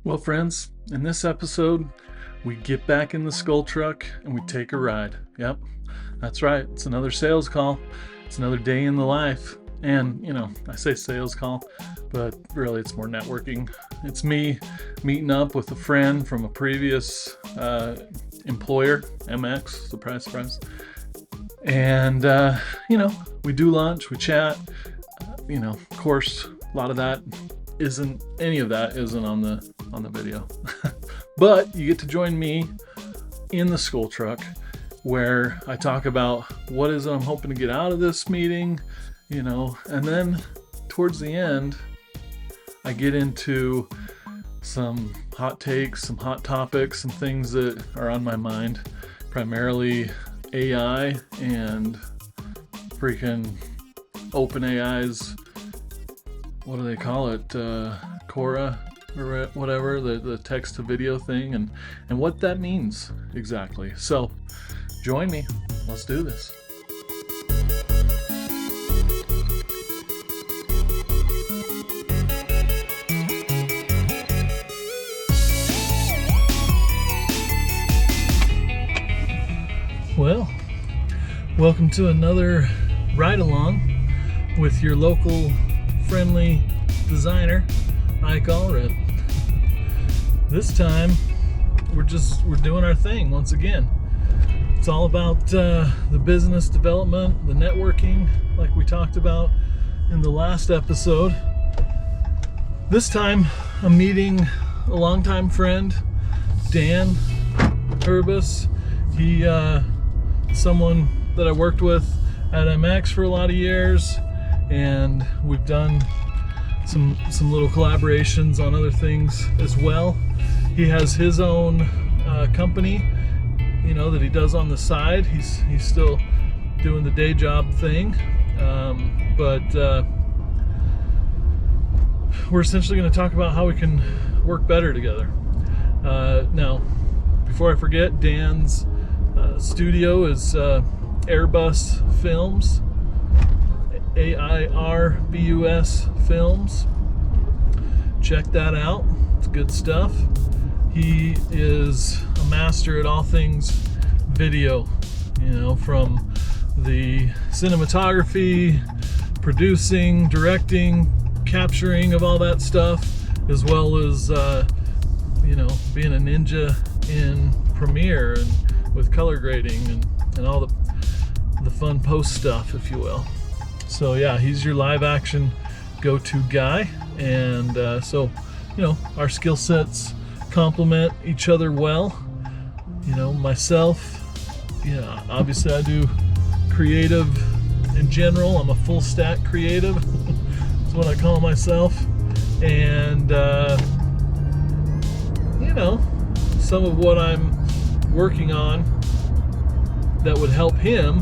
Well, friends, in this episode, we get back in the skull truck and we take a ride. Yep, that's right. It's another sales call. It's another day in the life. And, I say sales call, but really it's more networking. It's me meeting up with a friend from a previous employer, MX, surprise. And, we do lunch, we chat. Of course, a lot of that isn't on the video. But you get to join me in the school truck where I talk about what is I'm hoping to get out of this meeting, and then towards the end I get into some hot takes, some hot topics, some things that are on my mind, primarily AI and freaking OpenAI's, what do they call it, CORA or whatever, the text to video thing, and what that means exactly. So join me, let's do this. Well, welcome to another ride along with your local friendly designer, Ike Allred. This time we're doing our thing once again. It's all about the business development, the networking, like we talked about in the last episode. This time I'm meeting a longtime friend, Dan Urbis. He someone that I worked with at MX for a lot of years, and we've done some little collaborations on other things as well. He has his own company, that he does on the side. He's still doing the day job thing, but we're essentially going to talk about how we can work better together. Now, before I forget, Dan's studio is Airbus Films, AIRBUS Films. Check that out. It's good stuff. He is a master at all things video, from the cinematography, producing, directing, capturing of all that stuff, as well as being a ninja in Premiere and with color grading and all the fun post stuff, if you will. So yeah, he's your live action go-to guy, and our skill sets complement each other well. Myself, obviously I do creative in general. I'm a full stack creative. That's what I call myself. And some of what I'm working on that would help him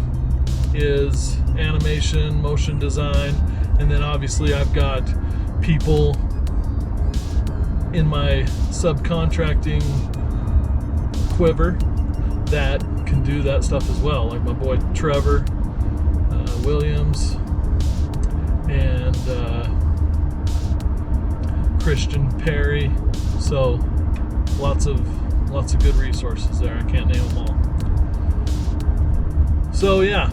is animation, motion design, and then obviously I've got people in my subcontracting quiver that can do that stuff as well, like my boy Trevor Williams and Christian Perry. So lots of good resources there. I can't name them all. So yeah,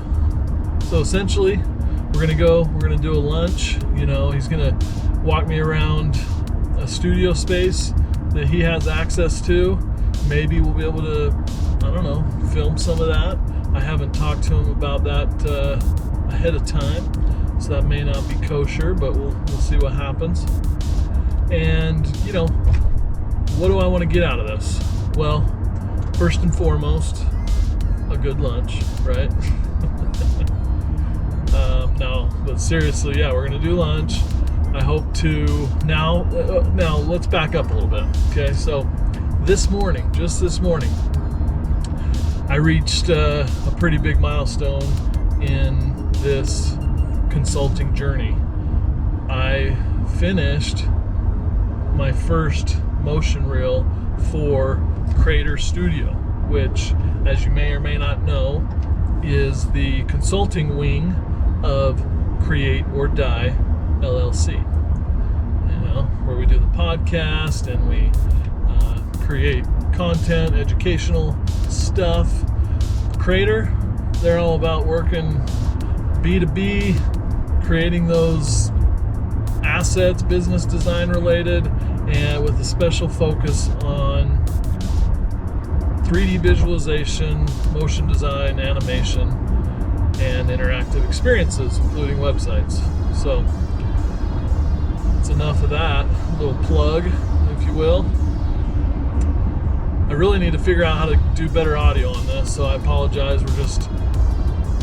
so essentially we're gonna do a lunch. He's gonna walk me around a studio space that he has access to. Maybe we'll be able to, film some of that. I haven't talked to him about that ahead of time, so that may not be kosher, but we'll see what happens. And what do I want to get out of this? Well, first and foremost, a good lunch, right? No, but seriously, yeah, we're gonna do lunch. I hope to now let's back up a little bit. Okay, so just this morning, I reached a pretty big milestone in this consulting journey. I finished my first motion reel for Creator Studio, which, as you may or may not know, is the consulting wing of Create or Die LLC. Where we do the podcast and we create content, educational stuff. Creator, they're all about working B2B, creating those assets, business design related, and with a special focus on 3D visualization, motion design, animation, and interactive experiences, including websites. So that's enough of that. A little plug, if you will. I really need to figure out how to do better audio on this, so I apologize. We're just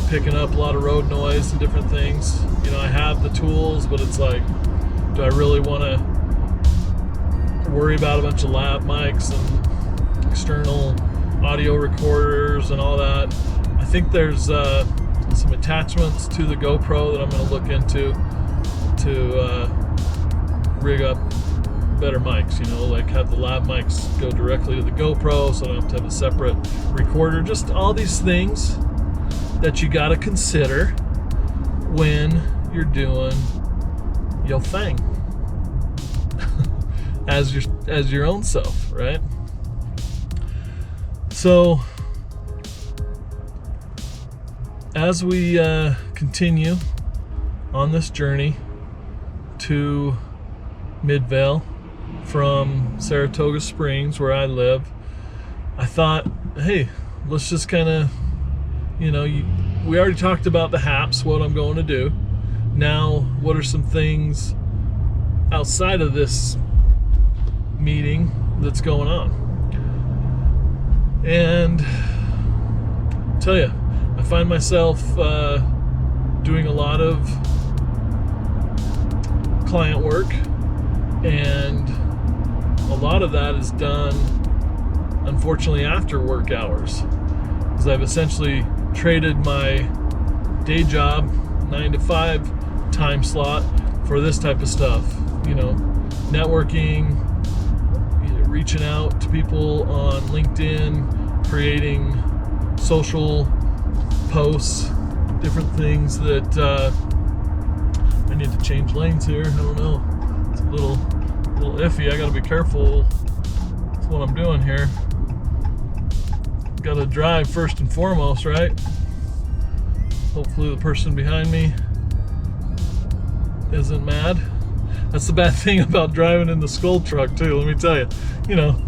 picking up a lot of road noise and different things. You know, I have the tools, but it's like, do I really want to worry about a bunch of lab mics and external audio recorders and all that? I think there's some attachments to the GoPro that I'm going to look into to rig up better mics, you know, like have the lab mics go directly to the GoPro so I don't have to have a separate recorder. Just all these things that you got to consider when you're doing your thing as your own self, right? So as we continue on this journey to Midvale from Saratoga Springs, where I live, I thought, hey, let's just kind of, you know, we already talked about the haps, what I'm going to do. Now, what are some things outside of this meeting that's going on? And I'll tell you, I find myself doing a lot of client work, and a lot of that is done, unfortunately, after work hours, because I've essentially traded my day job 9 to 5 time slot for this type of stuff, you know, networking, reaching out to people on LinkedIn, creating social posts, different things that I need to change lanes here. I don't know, it's a little iffy. I gotta be careful. That's what I'm doing here. Gotta drive first and foremost, right? Hopefully the person behind me isn't mad. That's the bad thing about driving in the Skull truck too, let me tell you. You know,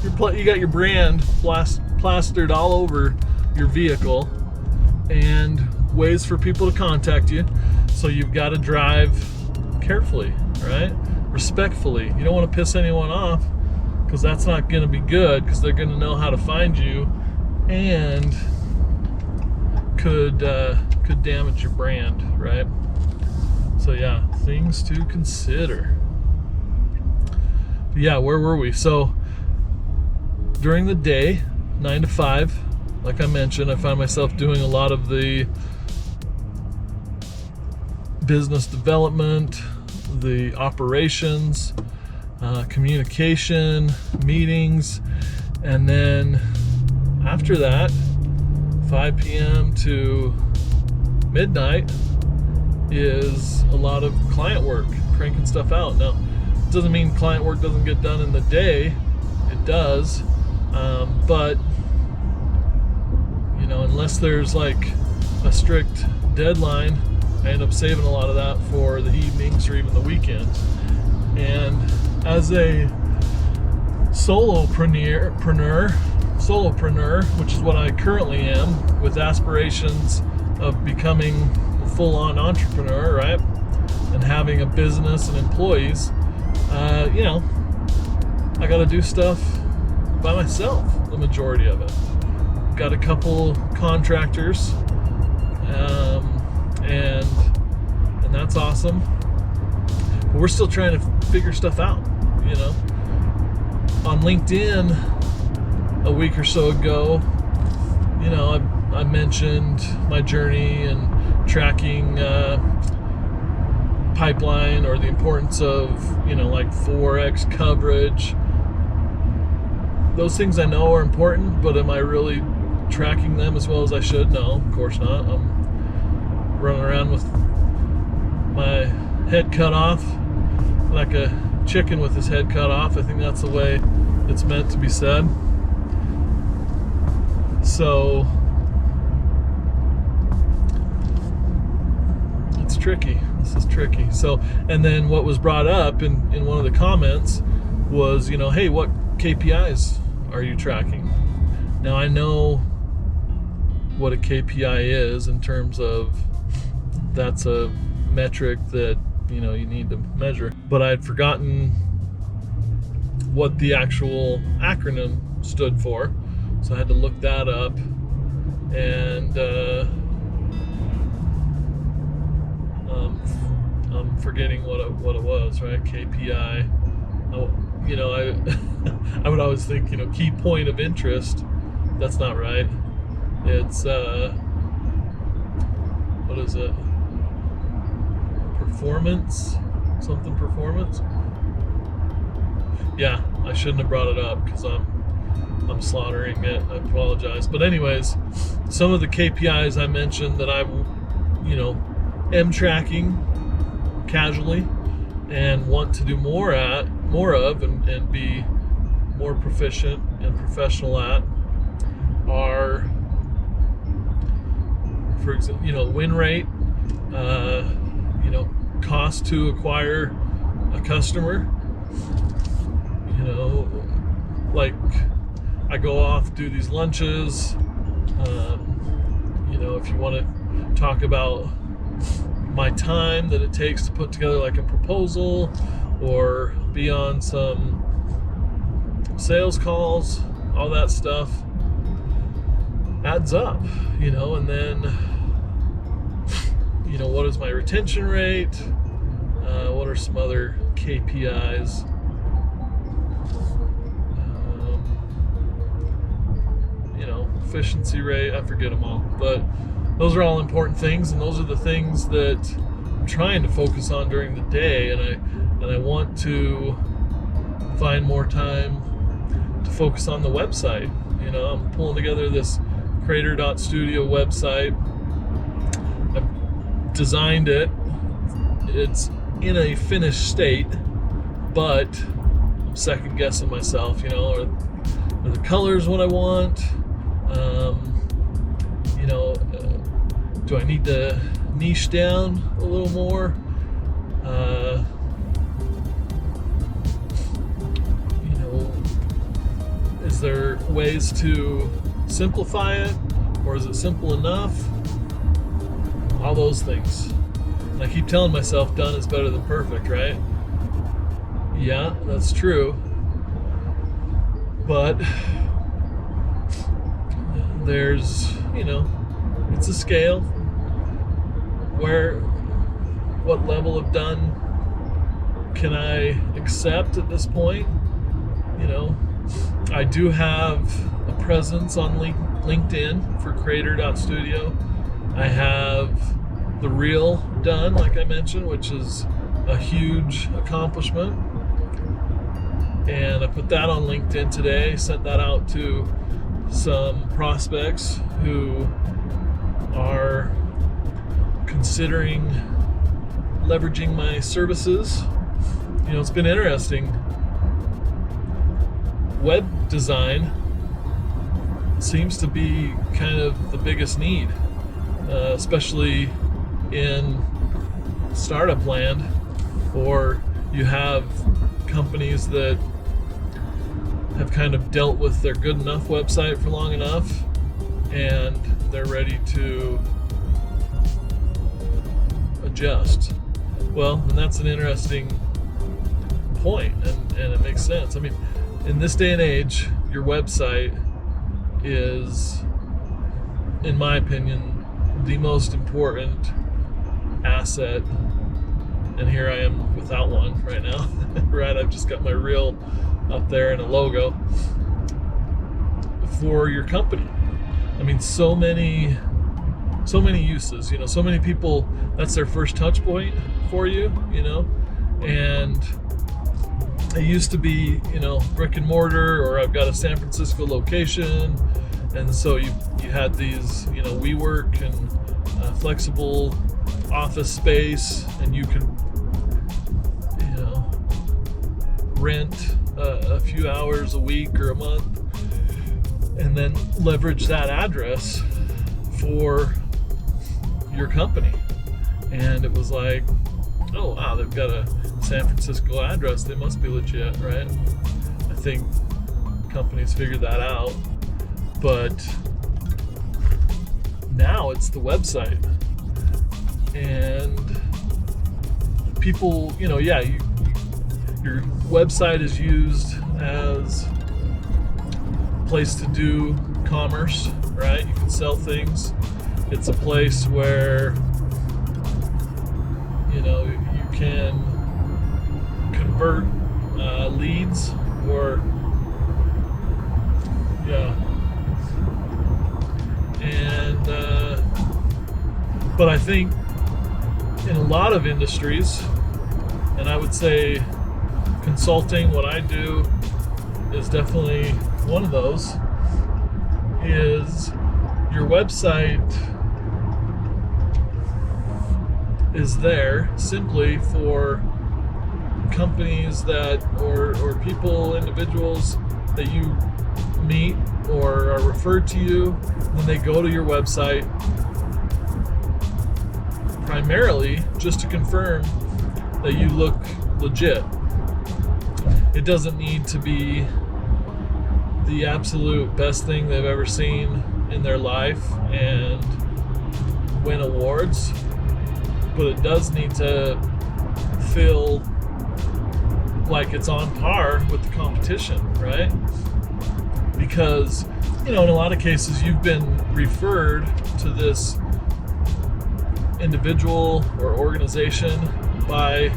you got your brand plastered all over your vehicle and ways for people to contact you, so you've got to drive carefully, right? Respectfully. You don't want to piss anyone off, because that's not going to be good, because they're going to know how to find you and could damage your brand, right? So yeah, things to consider. But yeah, where were we? So during the day, 9 to 5, like I mentioned, I find myself doing a lot of the business development, the operations, communication, meetings, and then after that, 5 p.m. to midnight is a lot of client work, cranking stuff out. Now, it doesn't mean client work doesn't get done in the day. It does, but you know, unless there's like a strict deadline, I end up saving a lot of that for the evenings or even the weekends. And as a solopreneur, which is what I currently am, with aspirations of becoming a full-on entrepreneur, right? And having a business and employees, you know, I got to do stuff by myself, the majority of it. Got a couple contractors, and that's awesome. But we're still trying to figure stuff out, you know. On LinkedIn a week or so ago, you know, I mentioned my journey and tracking pipeline, or the importance of, you know, like 4x coverage. Those things I know are important, but am I really tracking them as well as I should? No, of course not. I'm running around with my head cut off like a chicken with his head cut off. I think that's the way it's meant to be said. So it's tricky. This is tricky. So, and then what was brought up in one of the comments was, hey, what KPIs are you tracking? Now, I know what a KPI is in terms of that's a metric that, you need to measure. But I'd forgotten what the actual acronym stood for. So I had to look that up. And I'm forgetting what it was, right? KPI. I would always think, key point of interest. That's not right. It's what is it? Performance? Something performance? Yeah, I shouldn't have brought it up because I'm slaughtering it. I apologize. But anyways, some of the KPIs I mentioned that I am tracking casually and want to do more of and be more proficient and professional at are, for example, win rate, cost to acquire a customer. Like I go off, do these lunches. If you want to talk about my time that it takes to put together like a proposal or be on some sales calls, all that stuff adds up, and then, what is my retention rate? What are some other KPIs? Efficiency rate, I forget them all, but those are all important things, and those are the things that I'm trying to focus on during the day, and I want to find more time to focus on the website. I'm pulling together this creator.studio website. I've designed it. It's in a finished state, but I'm second guessing myself, are the colors what I want? Do I need to niche down a little more? Is there ways to simplify it, or is it simple enough? All those things. And I keep telling myself done is better than perfect, right? Yeah, that's true. But there's, it's a scale. What level of done can I accept at this point? I do have a presence on LinkedIn for creator.studio. I have the reel done, like I mentioned, which is a huge accomplishment. And I put that on LinkedIn today, sent that out to some prospects who are considering leveraging my services. It's been interesting. Web design seems to be kind of the biggest need, especially in startup land, or you have companies that have kind of dealt with their good enough website for long enough and they're ready to adjust. Well, and that's an interesting point, and it makes sense. I mean, in this day and age, your website is, in my opinion, the most important asset. And here I am without one right now. Right, I've just got my reel up there and a logo for your company. I mean, so many uses, so many people, that's their first touch point for you, and it used to be, brick and mortar, or I've got a San Francisco location, and so you had these, WeWork and flexible office space, and you could, rent a few hours a week or a month, and then leverage that address for your company. And it was like, oh wow, they've got a San Francisco address, they must be legit, right? I think companies figured that out, but now it's the website. And people, your website is used as a place to do commerce, right? You can sell things. It's a place where you can convert leads, or and but I think in a lot of industries, and I would say consulting, what I do is definitely one of those, is your website is there simply for companies that or people, individuals that you meet or are referred to you, when they go to your website primarily just to confirm that you look legit. It doesn't need to be the absolute best thing they've ever seen in their life and win awards, but it does need to feel like it's on par with the competition, right? Because, in a lot of cases, you've been referred to this individual or organization by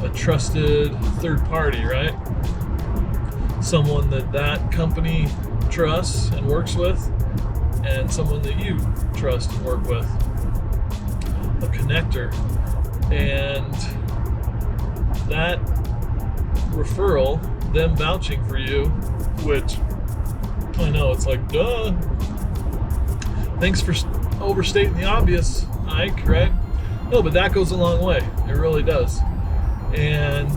a trusted third party, right? Someone that company trusts and works with, and someone that you trust and work with. A connector. And that referral, them vouching for you, which I know it's like, duh. Thanks for overstating the obvious, Ike, right? No, but that goes a long way. It really does. And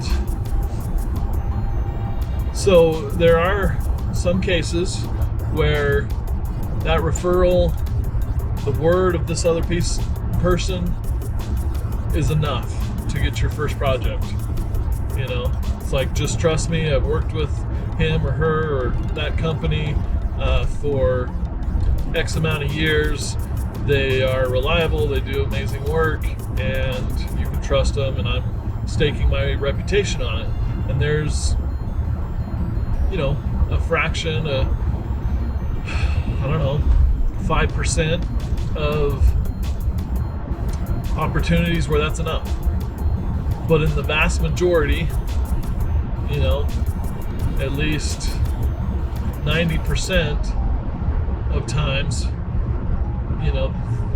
so there are some cases where that referral, the word of this other person is enough to get your first project. It's like, just trust me, I've worked with him or her or that company for X amount of years. They are reliable, they do amazing work, and you can trust them, and I'm staking my reputation on it. And there's, a fraction, 5% of opportunities where that's enough. But in the vast majority, at least 90% of times,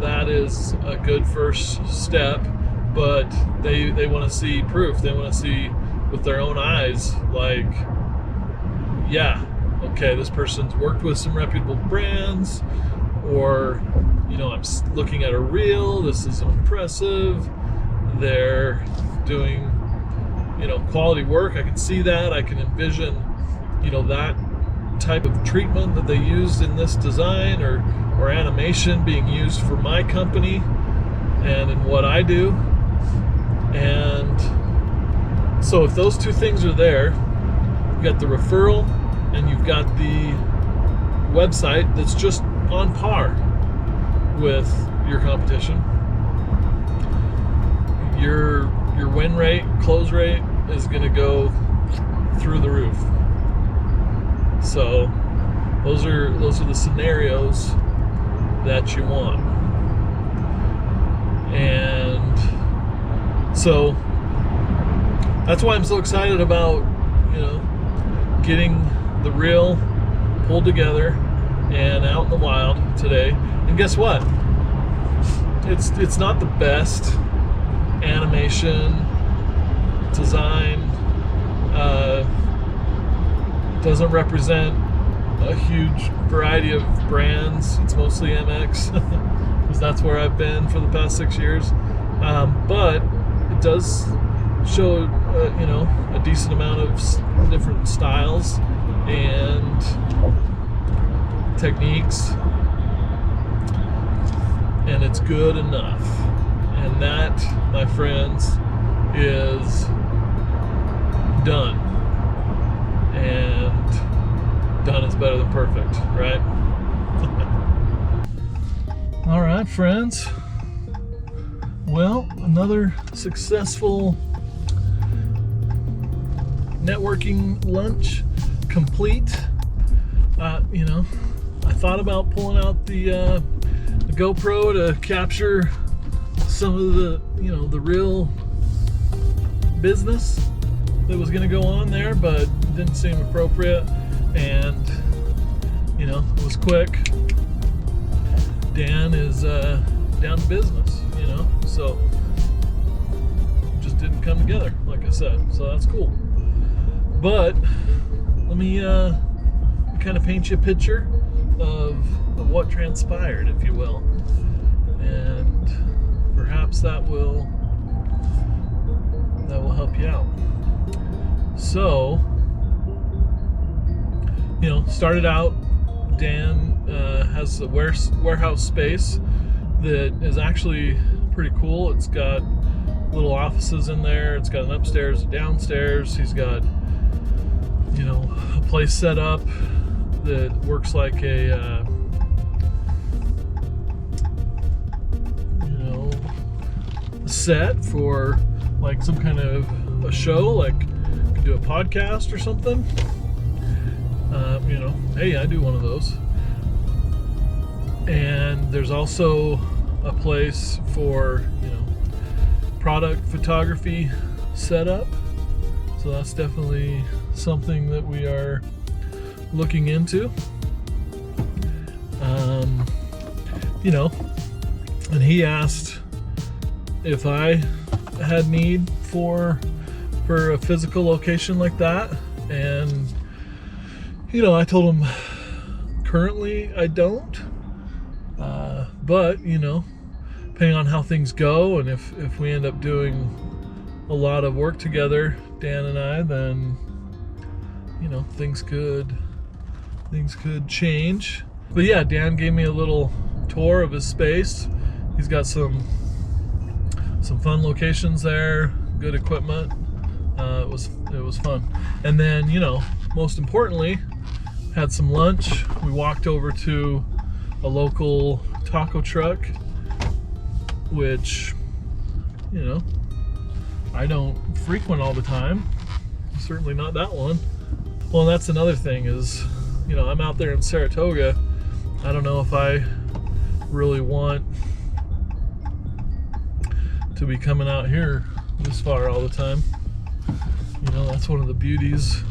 that is a good first step. But they want to see proof. They want to see with their own eyes, like, yeah, okay, this person's worked with some reputable brands, or, I'm looking at a reel, this is impressive, they're doing, quality work, I can see that, I can envision, that type of treatment that they used in this design or animation being used for my company and in what I do. And so if those two things are there, you've got the referral and you've got the website that's just on par with your competition, your win rate, close rate is going to go through the roof. So those are the scenarios that you want. And so that's why I'm so excited about, getting the reel pulled together and out in the wild today. And guess what? It's not the best animation design. Doesn't represent a huge variety of brands. It's mostly MX because that's where I've been for the past 6 years. But it does show a decent amount of different styles and techniques, and it's good enough. And that, my friends, is done. And done is better than perfect, right? All right, friends. Well, another successful networking lunch complete. I thought about pulling out the GoPro to capture some of the real business that was going to go on there, but it didn't seem appropriate, and it was quick. Dan is down to business, so it just didn't come together, like I said. So that's cool. But let me kind of paint you a picture of what transpired, if you will, and perhaps that will help you out. So, started out, Dan has a warehouse space that is actually pretty cool. It's got little offices in there. It's got an upstairs, a downstairs. He's got, a place set up that works like a, set for like some kind of a show, like you could do a podcast or something. Hey, I do one of those. And there's also a place for, product photography setup. So that's definitely something that we are looking into. And he asked if I had need for a physical location like that, and I told him currently I don't, but depending on how things go, and if we end up doing a lot of work together, Dan and I, then things could change. But yeah, Dan gave me a little tour of his space. He's got some fun locations there, good equipment. It was fun. And then, most importantly, had some lunch. We walked over to a local taco truck, which, I don't frequent all the time. Certainly not that one. Well, that's another thing is, I'm out there in Saratoga. I don't know if I really want to be coming out here this far all the time. That's one of the beauties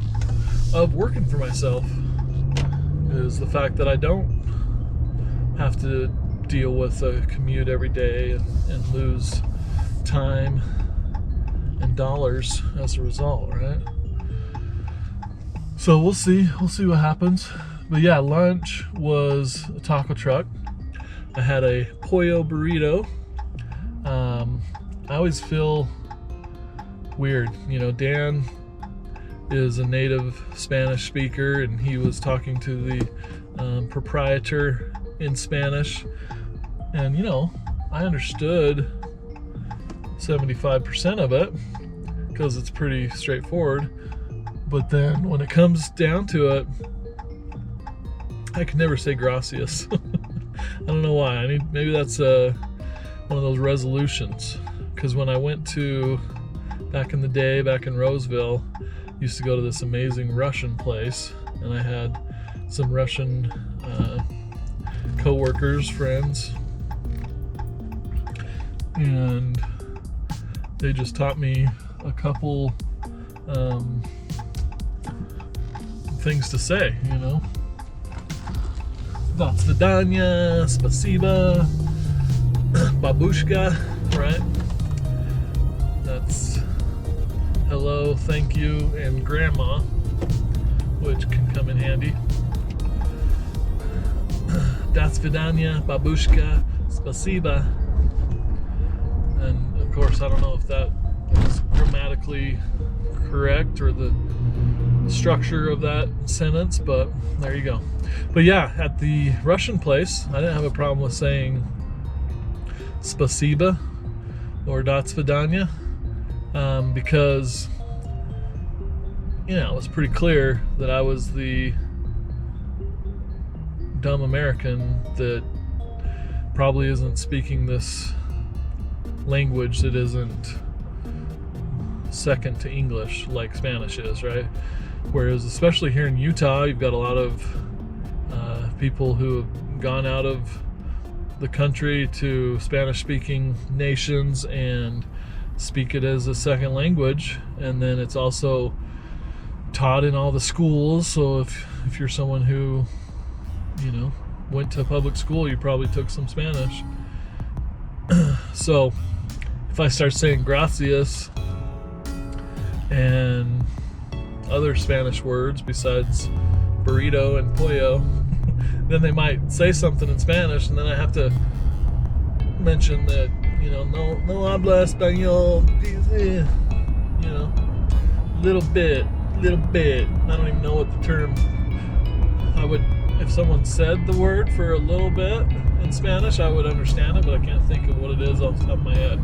of working for myself, is the fact that I don't have to deal with a commute every day and lose time and dollars as a result, right? So we'll see what happens. But yeah, lunch was a taco truck. I had a pollo burrito. I always feel weird. Dan is a native Spanish speaker, and he was talking to the proprietor in Spanish. And, I understood 75% of it because it's pretty straightforward. But then when it comes down to it, I can never say gracias. I don't know why. Maybe that's one of those resolutions. Because when I went to, back in the day, back in Roseville, used to go to this amazing Russian place, and I had some Russian co-workers, friends, and they just taught me a couple things to say, До свидания, спасибо, babushka, right? That's hello, thank you, and grandma, which can come in handy. До свидания, babushka, spasiba. And of course, I don't know if that is grammatically grammatically correct or the structure of that sentence, but there you go. But yeah, at the Russian place, I didn't have a problem with saying spasiba or do svidaniya, because it was pretty clear that I was the dumb American that probably isn't speaking this language that isn't second to English like Spanish is, right? Whereas especially here in Utah, you've got a lot of people who have gone out of the country to Spanish-speaking nations and speak it as a second language, and then it's also taught in all the schools. So if you're someone who went to public school, you probably took some Spanish. So if I start saying gracias and other Spanish words besides burrito and pollo, then they might say something in Spanish, and then I have to mention that no habla español, little bit. I don't even know what the term I would. If someone said the word for a little bit in Spanish, I would understand it, but I can't think of what it is off the top of my head.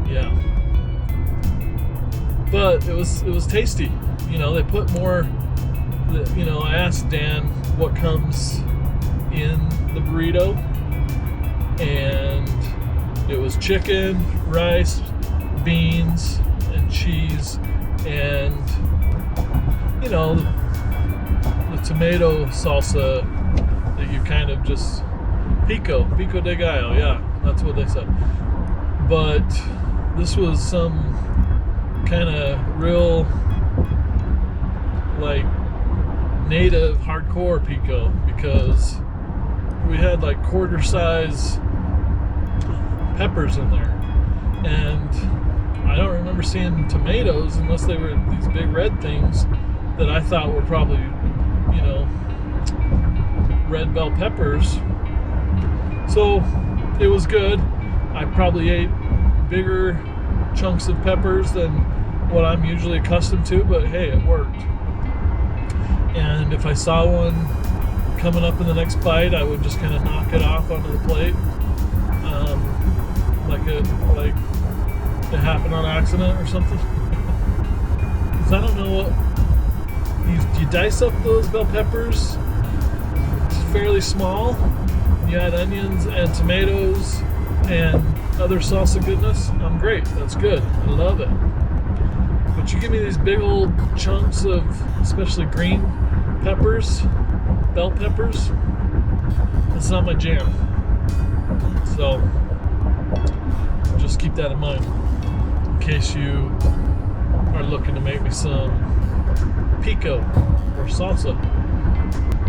Yeah. But it was tasty. They put more. I asked Dan what comes in the burrito, and it was chicken, rice, beans, and cheese, and the tomato salsa that you kind of just pico de gallo, yeah, that's what they said. But this was some kind of real like native hardcore pico, because we had like quarter size peppers in there, and I don't remember seeing tomatoes unless they were these big red things that I thought were probably, red bell peppers. So it was good. I probably ate bigger chunks of peppers than what I'm usually accustomed to, but hey, it worked. And if I saw one coming up in the next bite, I would just kind of knock it off onto the plate, like it happened on accident or something. Because I don't know what you dice up those bell peppers. It's fairly small. You add onions and tomatoes and other salsa goodness. I'm great. That's good. I love it. But you give me these big old chunks of, especially green peppers, bell peppers, that's not my jam. So just keep that in mind in case you are looking to make me some pico or salsa.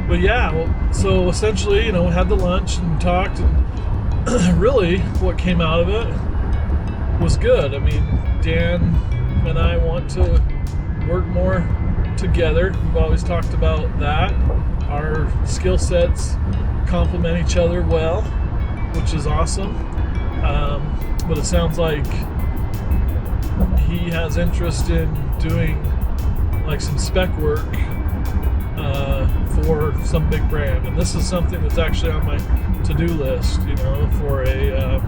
But yeah, so essentially, had the lunch and talked, and really what came out of it was good. I mean, Dan and I want to work more together. We've always talked about that. Our skill sets complement each other well, which is awesome. But it sounds like he has interest in doing like some spec work for some big brand, and this is something that's actually on my to-do list, for a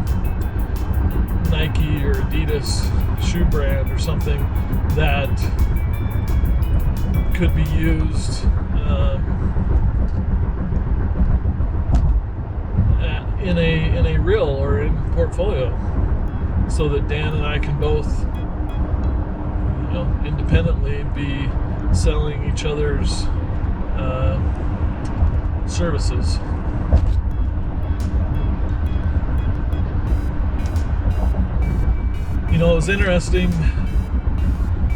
Nike or Adidas shoe brand or something that could be used in a reel or in portfolio, so that Dan and I can both independently be selling each other's services. It was interesting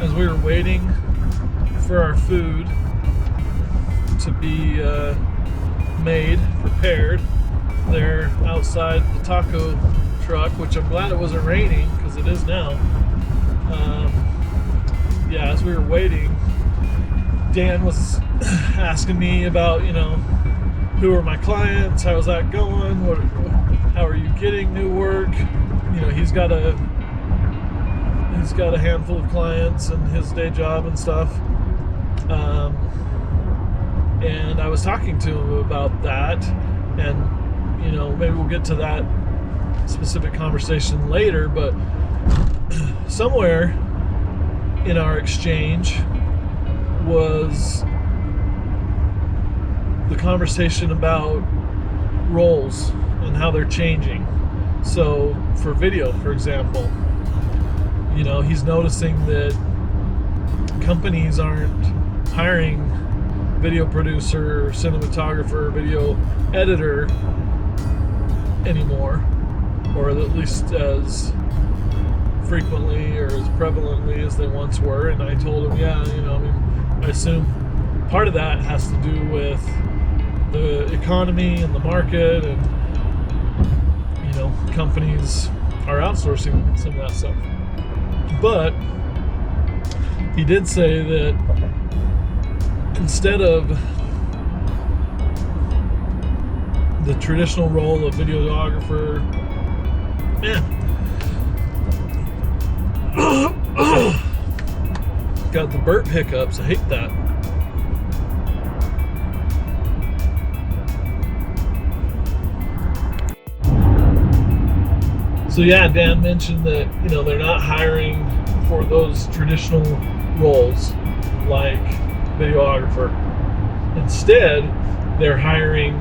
as we were waiting for our food to be made, prepared there outside the taco truck, which I'm glad it wasn't raining because it is now. As we were waiting, Dan was asking me about, who are my clients, how's that going, how are you getting new work, he's got a handful of clients and his day job and stuff. And I was talking to him about that, and maybe we'll get to that specific conversation later, but somewhere in our exchange was the conversation about roles and how they're changing. So for video, for example, he's noticing that companies aren't hiring video producer, cinematographer, video editor anymore, or at least as frequently or as prevalently as they once were. And I told him, I assume part of that has to do with the economy and the market, and companies are outsourcing some of that stuff. But he did say that instead of the traditional role of videographer, got the burp hiccups. I hate that. So yeah, Dan mentioned that they're not hiring for those traditional roles like videographer. Instead, they're hiring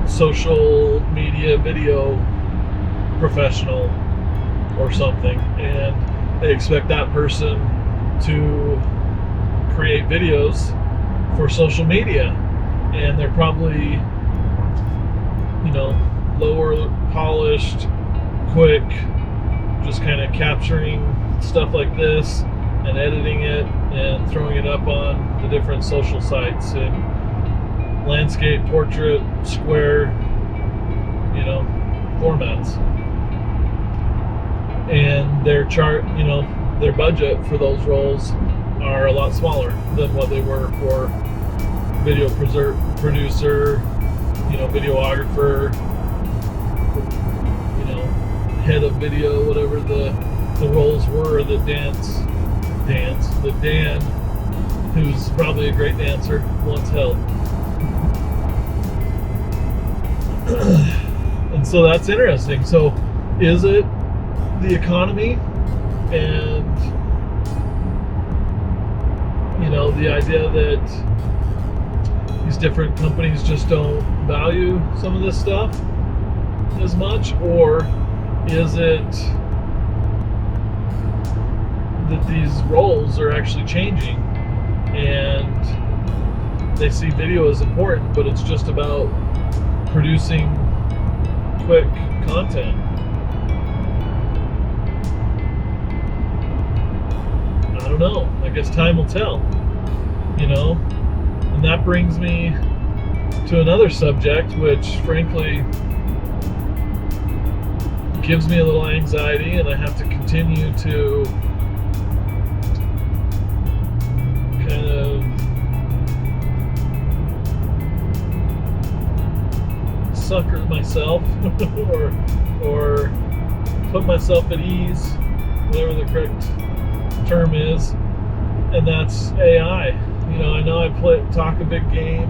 social media video professional or something, and they expect that person to create videos for social media, and they're probably lower polished, quick, just kind of capturing stuff like this and editing it and throwing it up on the different social sites in landscape, portrait, square, formats. And their their budget for those roles are a lot smaller than what they were for video producer, videographer, head of video, whatever the roles were that Dan, who's probably a great dancer, once held. And so that's interesting. So is it the economy and the idea that these different companies just don't value some of this stuff as much, or is it that these roles are actually changing and they see video as important, but it's just about producing quick content? I don't know. I guess time will tell, And that brings me to another subject, which frankly gives me a little anxiety, and I have to continue to kind of sucker myself or put myself at ease, whatever the correct term is, and that's AI. I know I talk a big game,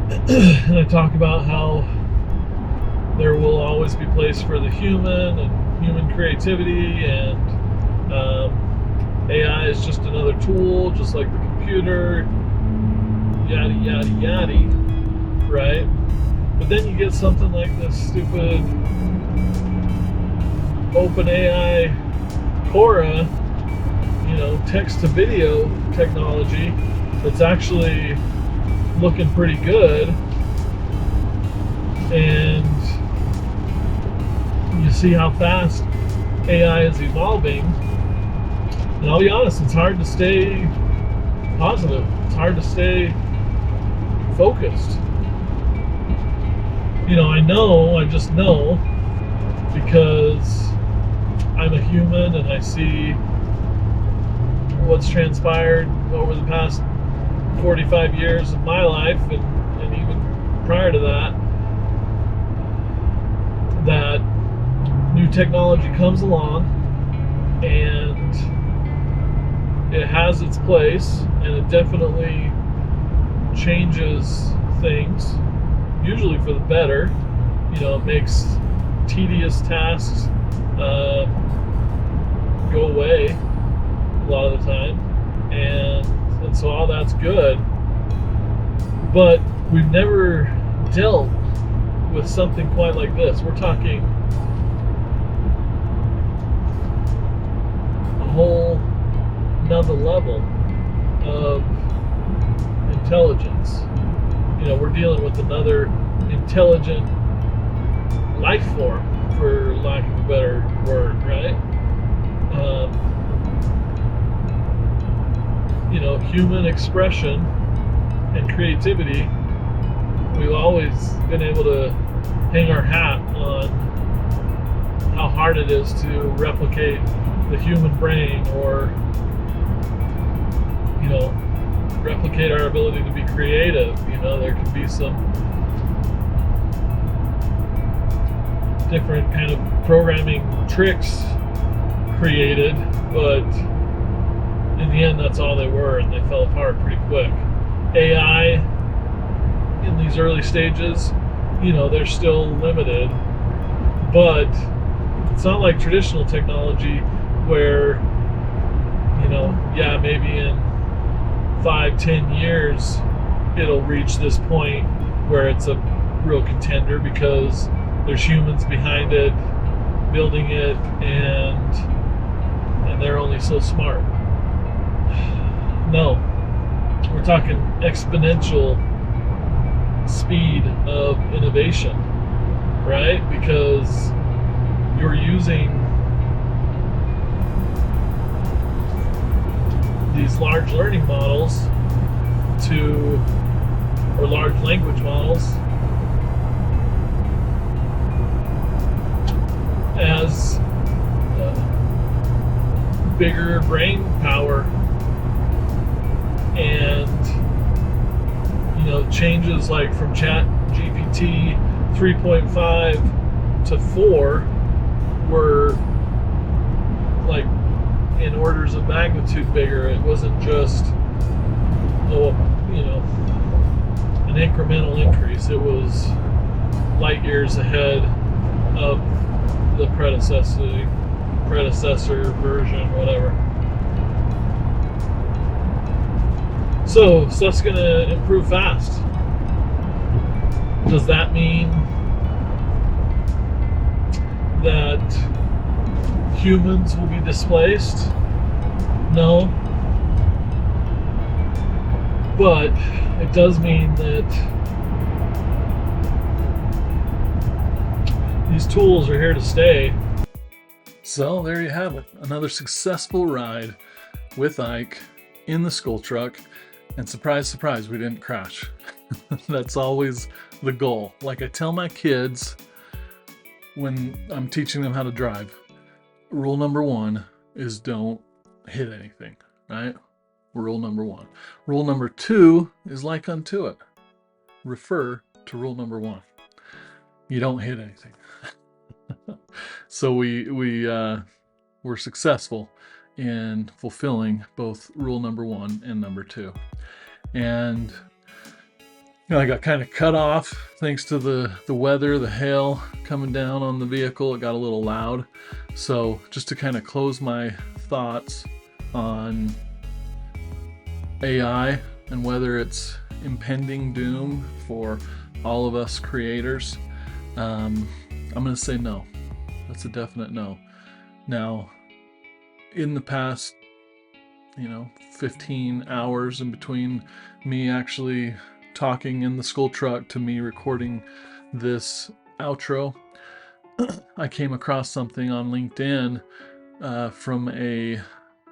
and I talk about how there will always be place for the human and human creativity, and AI is just another tool, just like the computer, yada yada yada, right? But then you get something like this stupid OpenAI CORA, text to video technology that's actually looking pretty good. And you see how fast AI is evolving. And I'll be honest, it's hard to stay positive. It's hard to stay focused. I just know because I'm a human and I see what's transpired over the past 45 years of my life, and even prior to that, that new technology comes along and it has its place, and it definitely changes things, usually for the better. It makes tedious tasks go away a lot of the time, and so all that's good. But we've never dealt with something quite like this. We're talking a whole another level of intelligence. We're dealing with another intelligent life form, for lack of a better word, right? Human expression and creativity, we've always been able to hang our hat on how hard it is to replicate the human brain, or replicate our ability to be creative. There can be some different kind of programming tricks created, but in the end that's all they were, and they fell apart pretty quick. AI in these early stages, they're still limited, but it's not like traditional technology where maybe in 5-10 years it'll reach this point where it's a real contender because there's humans behind it building it, and they're only so smart. No, we're talking exponential speed of innovation, right? Because you're using these large learning models or large language models as bigger brain power, and changes like from Chat GPT 3.5 to 4 were like in orders of magnitude bigger. It wasn't just an incremental increase. It was light years ahead of the predecessor version, whatever. So stuff's gonna improve fast. Does that mean that humans will be displaced? No. But it does mean that these tools are here to stay. So there you have it. Another successful ride with Ike in the school truck. And surprise, surprise, we didn't crash. That's always the goal. Like I tell my kids when I'm teaching them how to drive, rule number 1 is don't hit anything, right? Rule number 1. Rule number 2 is like unto it. Refer to rule number 1. You don't hit anything. So we're successful in fulfilling both rule number 1 and number 2. And I got kind of cut off thanks to the weather, the hail coming down on the vehicle. It got a little loud. So just to kind of close my thoughts on AI and whether it's impending doom for all of us creators, I'm going to say no. That's a definite no. Now, in the past, 15 hours in between me actually talking in the school truck to me recording this outro, I came across something on LinkedIn from a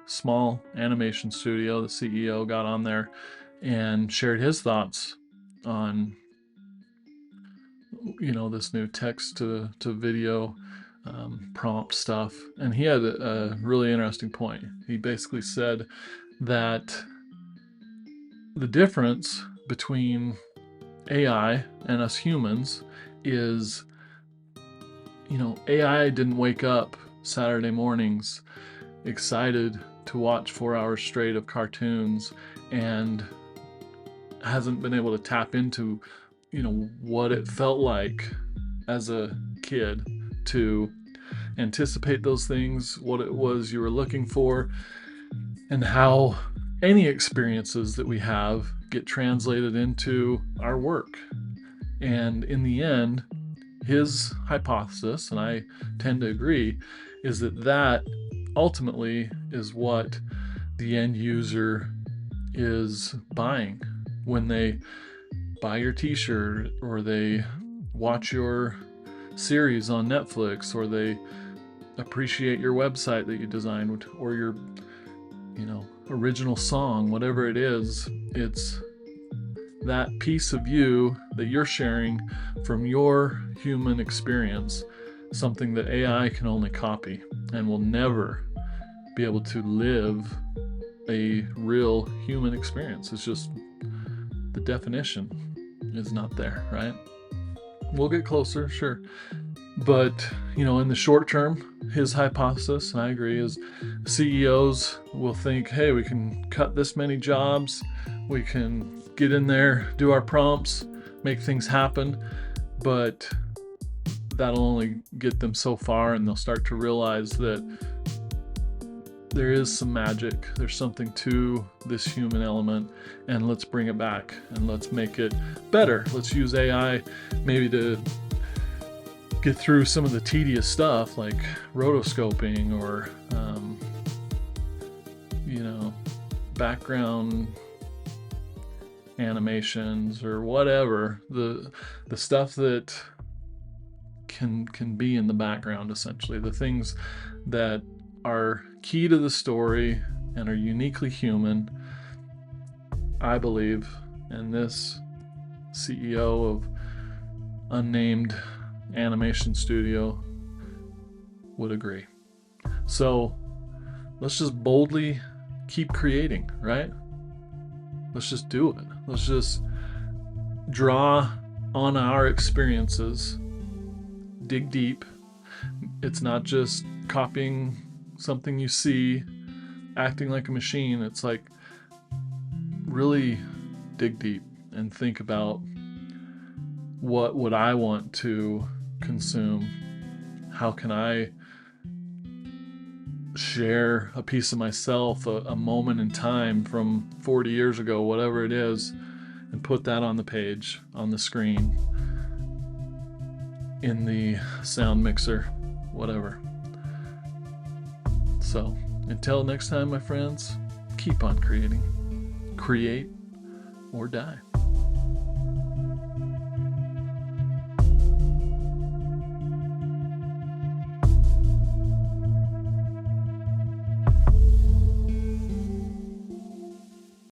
small animation studio. The CEO got on there and shared his thoughts on this new text to video prompt stuff, and he had a really interesting point. He basically said that the difference between AI and us humans is, AI didn't wake up Saturday mornings excited to watch 4 hours straight of cartoons and hasn't been able to tap into, what it felt like as a kid to anticipate those things, what it was you were looking for, and how any experiences that we have get translated into our work. And in the end, his hypothesis, and I tend to agree, is that ultimately is what the end user is buying when they buy your t-shirt, or they watch your series on Netflix, or they appreciate your website that you designed, or your original song, whatever it is. It's that piece of you that you're sharing from your human experience, something that AI can only copy and will never be able to live a real human experience. It's just the definition is not there, right? We'll get closer, sure. But, in the short term, his hypothesis, and I agree, is CEOs will think, hey, we can cut this many jobs, we can get in there, do our prompts, make things happen, but that'll only get them so far, and they'll start to realize that there is some magic, there's something to this human element, and let's bring it back and let's make it better. Let's use AI maybe to get through some of the tedious stuff like rotoscoping or background animations or whatever, the stuff that can be in the background, essentially the things that are key to the story and are uniquely human. I believe, and this CEO of unnamed animation studio would agree. So let's just boldly keep creating, right? Let's just do it. Let's just draw on our experiences, dig deep. It's not just copying something you see, acting like a machine. It's like really dig deep and think about, what would I want to consume? How can I share a piece of myself, a moment in time from 40 years ago, whatever it is, and put that on the page, on the screen, in the sound mixer, whatever. So until next time, my friends, keep on creating. Create or die.